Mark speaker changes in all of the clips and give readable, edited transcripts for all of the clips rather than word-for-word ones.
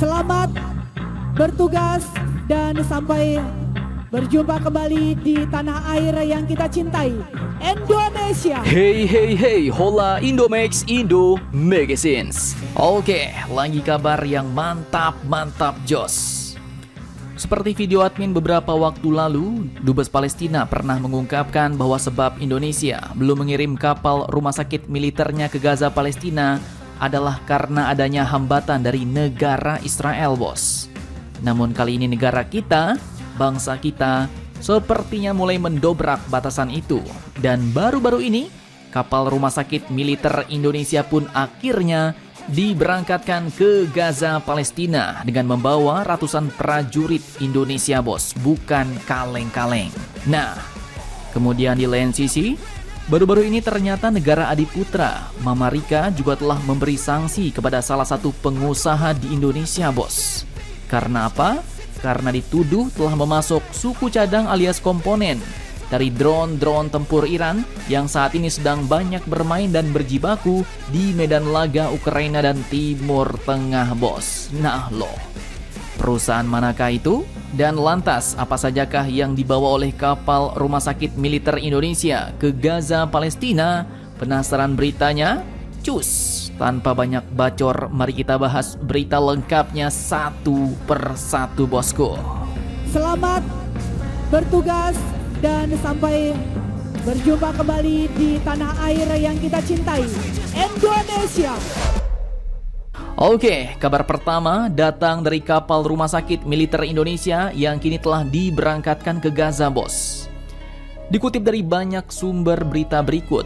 Speaker 1: Selamat bertugas dan sampai berjumpa kembali di tanah air yang kita cintai, Indonesia.
Speaker 2: Hey hey hey, hola Indomax Indo Magazines. Oke, lagi kabar yang mantap jos. Seperti video admin beberapa waktu lalu, Dubes Palestina pernah mengungkapkan bahwa sebab Indonesia belum mengirim kapal rumah sakit militernya ke Gaza Palestina adalah karena adanya hambatan dari negara Israel, bos. Namun kali ini negara kita, bangsa kita, sepertinya mulai mendobrak batasan itu. Dan baru-baru ini, kapal rumah sakit militer Indonesia pun akhirnya diberangkatkan ke Gaza Palestina dengan membawa ratusan prajurit Indonesia, bos. Bukan kaleng-kaleng. Nah, kemudian di lain sisi, baru-baru ini ternyata negara adiputra, Mama Rika, juga telah memberi sanksi kepada salah satu pengusaha di Indonesia, bos. Karena apa? Karena dituduh telah memasok suku cadang alias komponen dari drone tempur Iran yang saat ini sedang banyak bermain dan berjibaku di medan laga Ukraina dan Timur Tengah, bos. Nah loh, perusahaan manakah itu? Dan lantas apa sajakah yang dibawa oleh kapal rumah sakit militer Indonesia ke Gaza Palestina? Penasaran beritanya? Cus! Tanpa banyak bacor, mari kita bahas berita lengkapnya satu persatu, bosku.
Speaker 1: Selamat bertugas dan sampai berjumpa kembali di tanah air yang kita cintai, Indonesia.
Speaker 2: Oke, kabar pertama datang dari kapal rumah sakit militer Indonesia yang kini telah diberangkatkan ke Gaza, bos. Dikutip dari banyak sumber berita berikut,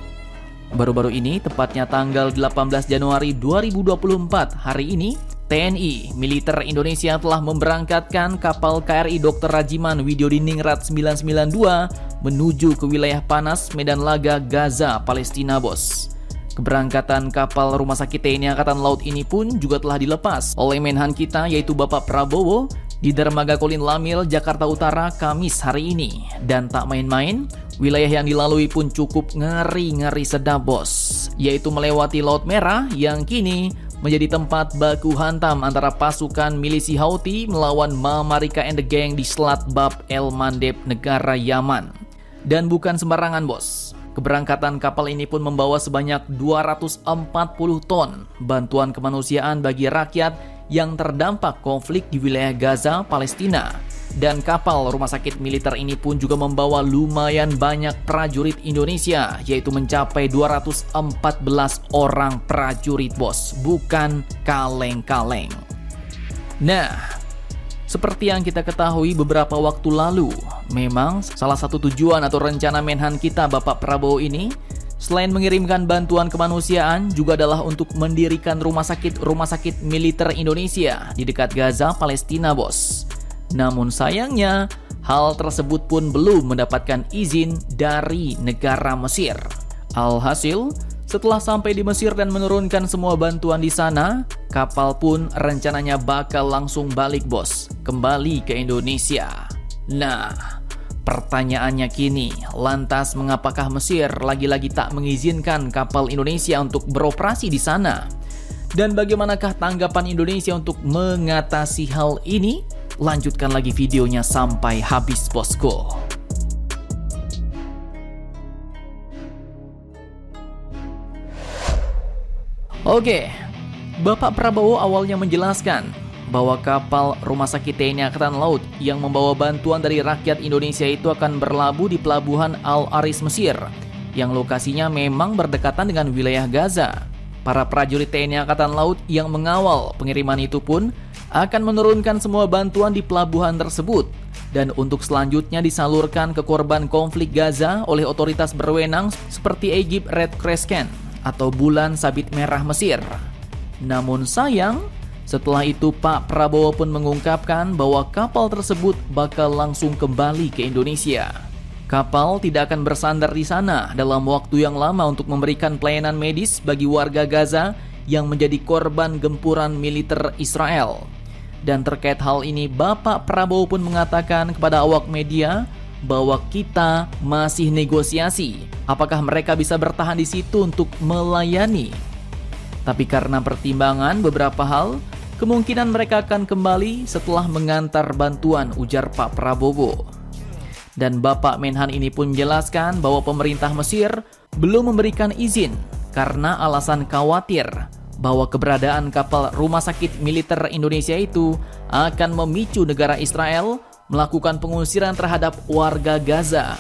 Speaker 2: baru-baru ini, tepatnya tanggal 18 Januari 2024, hari ini, TNI Militer Indonesia telah memberangkatkan kapal KRI Dr. Rajiman Widyodiningrat 992 menuju ke wilayah panas Medan Laga Gaza, Palestina, bos. Keberangkatan kapal rumah sakit TNI Angkatan Laut ini pun juga telah dilepas oleh Menhan kita, yaitu Bapak Prabowo, di Dermaga Kolin Lamil, Jakarta Utara, Kamis hari ini. Dan tak main-main, wilayah yang dilalui pun cukup ngeri-ngeri sedap, bos, yaitu melewati Laut Merah yang kini menjadi tempat baku hantam antara pasukan milisi Houthi melawan Mama Rika and the Gang di Selat Bab El Mandeb, negara Yaman. Dan bukan sembarangan, bos. Keberangkatan kapal ini pun membawa sebanyak 240 ton bantuan kemanusiaan bagi rakyat yang terdampak konflik di wilayah Gaza, Palestina. Dan kapal rumah sakit militer ini pun juga membawa lumayan banyak prajurit Indonesia, yaitu mencapai 214 orang prajurit, bos. Bukan kaleng-kaleng. Nah, seperti yang kita ketahui beberapa waktu lalu, memang salah satu tujuan atau rencana Menhan kita, Bapak Prabowo ini, selain mengirimkan bantuan kemanusiaan, juga adalah untuk mendirikan rumah sakit militer Indonesia di dekat Gaza, Palestina, bos. Namun sayangnya, hal tersebut pun belum mendapatkan izin dari negara Mesir. Alhasil, setelah sampai di Mesir dan menurunkan semua bantuan di sana, kapal pun rencananya bakal langsung balik, bos, kembali ke Indonesia. Nah, pertanyaannya kini, lantas mengapakah Mesir lagi-lagi tak mengizinkan kapal Indonesia untuk beroperasi di sana? Dan bagaimanakah tanggapan Indonesia untuk mengatasi hal ini? Lanjutkan lagi videonya sampai habis, bosku. Oke, Bapak Prabowo awalnya menjelaskan bahwa kapal rumah sakit TNI Angkatan Laut yang membawa bantuan dari rakyat Indonesia itu akan berlabuh di pelabuhan Al Aris, Mesir, yang lokasinya memang berdekatan dengan wilayah Gaza. Para prajurit TNI Angkatan Laut yang mengawal pengiriman itu pun akan menurunkan semua bantuan di pelabuhan tersebut, dan untuk selanjutnya disalurkan ke korban konflik Gaza oleh otoritas berwenang seperti Egypt Red Crescent atau Bulan Sabit Merah Mesir. Namun sayang, setelah itu Pak Prabowo pun mengungkapkan bahwa kapal tersebut bakal langsung kembali ke Indonesia. Kapal tidak akan bersandar di sana dalam waktu yang lama untuk memberikan pelayanan medis bagi warga Gaza yang menjadi korban gempuran militer Israel. Dan terkait hal ini, Bapak Prabowo pun mengatakan kepada awak media bahwa kita masih negosiasi apakah mereka bisa bertahan di situ untuk melayani. Tapi karena pertimbangan beberapa hal, Kemungkinan mereka akan kembali setelah mengantar bantuan, ujar Pak Prabowo. Dan Bapak Menhan ini pun menjelaskan bahwa pemerintah Mesir belum memberikan izin karena alasan khawatir bahwa keberadaan kapal rumah sakit militer Indonesia itu akan memicu negara Israel melakukan pengusiran terhadap warga Gaza.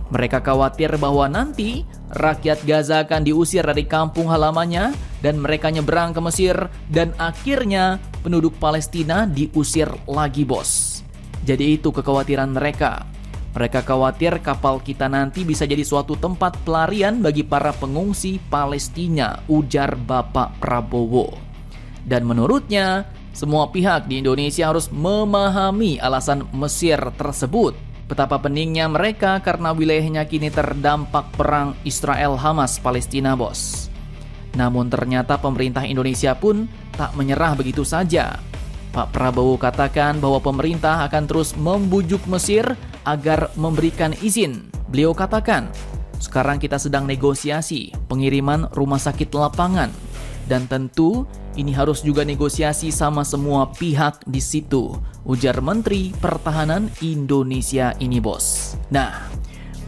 Speaker 2: Mereka khawatir bahwa nanti rakyat Gaza akan diusir dari kampung halamannya dan mereka nyebrang ke Mesir dan akhirnya penduduk Palestina diusir lagi, bos. Jadi itu kekhawatiran mereka. Mereka khawatir kapal kita nanti bisa jadi suatu tempat pelarian bagi para pengungsi Palestina, ujar Bapak Prabowo. Dan menurutnya, semua pihak di Indonesia harus memahami alasan Mesir tersebut. Betapa pentingnya mereka karena wilayahnya kini terdampak perang Israel-Hamas Palestina, bos. Namun ternyata pemerintah Indonesia pun tak menyerah begitu saja. Pak Prabowo katakan bahwa pemerintah akan terus membujuk Mesir agar memberikan izin. Beliau katakan, sekarang kita sedang negosiasi pengiriman rumah sakit lapangan. Dan tentu ini harus juga negosiasi sama semua pihak di situ, ujar Menteri Pertahanan Indonesia ini, bos. Nah,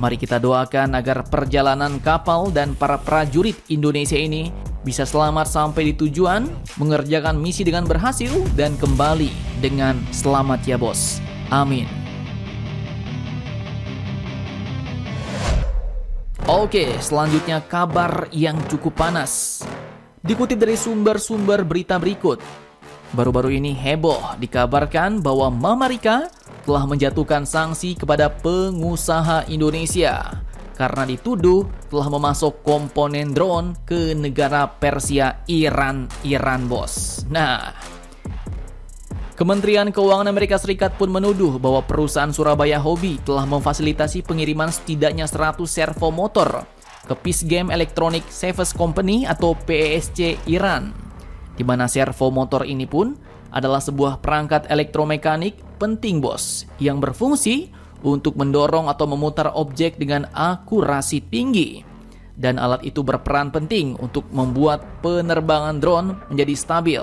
Speaker 2: mari kita doakan agar perjalanan kapal dan para prajurit Indonesia ini bisa selamat sampai di tujuan, mengerjakan misi dengan berhasil, dan kembali dengan selamat ya, bos. Amin. Oke, selanjutnya kabar yang cukup panas. Dikutip dari sumber-sumber berita berikut, baru-baru ini heboh dikabarkan bahwa Mama Rika telah menjatuhkan sanksi kepada pengusaha Indonesia karena dituduh telah memasok komponen drone ke negara Persia, Iran, bos. Nah, Kementerian Keuangan Amerika Serikat pun menuduh bahwa perusahaan Surabaya Hobby telah memfasilitasi pengiriman setidaknya 100 servo motor ke Peace Game Electronic Service Company atau PESC Iran, di mana servo motor ini pun adalah sebuah perangkat elektromekanik penting, bos, yang berfungsi untuk mendorong atau memutar objek dengan akurasi tinggi. Dan alat itu berperan penting untuk membuat penerbangan drone menjadi stabil.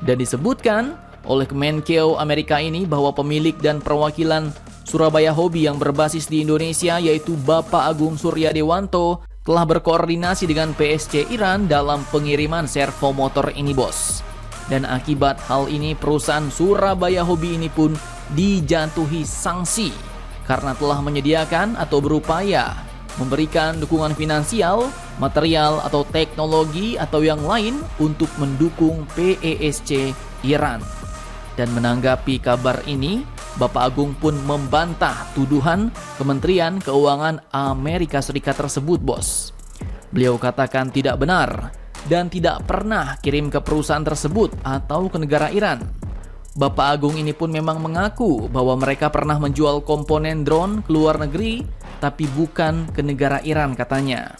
Speaker 2: Dan disebutkan oleh Kemenkeu Amerika ini bahwa pemilik dan perwakilan Surabaya Hobby yang berbasis di Indonesia yaitu Bapak Agung Surya Dewanto telah berkoordinasi dengan PSC Iran dalam pengiriman servo motor ini, bos. Dan akibat hal ini perusahaan Surabaya Hobby ini pun dijatuhi sanksi karena telah menyediakan atau berupaya memberikan dukungan finansial, material atau teknologi atau yang lain untuk mendukung PESC Iran. Dan menanggapi kabar ini, Bapak Agung pun membantah tuduhan Kementerian Keuangan Amerika Serikat tersebut, bos. Beliau katakan tidak benar dan tidak pernah kirim ke perusahaan tersebut atau ke negara Iran. Bapak Agung ini pun memang mengaku bahwa mereka pernah menjual komponen drone ke luar negeri, tapi bukan ke negara Iran, katanya.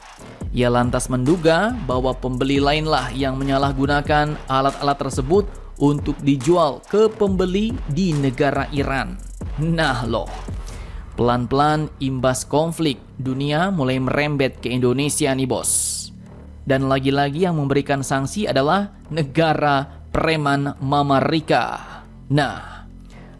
Speaker 2: Ia lantas menduga bahwa pembeli lainlah yang menyalahgunakan alat-alat tersebut untuk dijual ke pembeli di negara Iran. Nah loh, pelan-pelan imbas konflik dunia mulai merembet ke Indonesia nih, bos. Dan lagi-lagi yang memberikan sanksi adalah negara preman Mama Rika. Nah,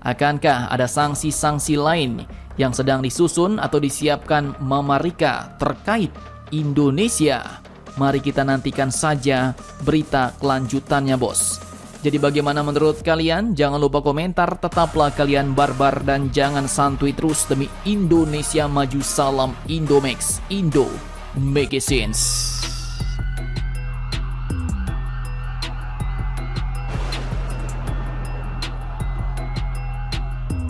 Speaker 2: akankah ada sanksi-sanksi lain yang sedang disusun atau disiapkan Mama Rika terkait Indonesia? Mari kita nantikan saja berita kelanjutannya, bos. Jadi bagaimana menurut kalian? Jangan lupa komentar, tetaplah kalian barbar dan jangan santuy terus demi Indonesia maju. Salam Indomax, Indo make it sense.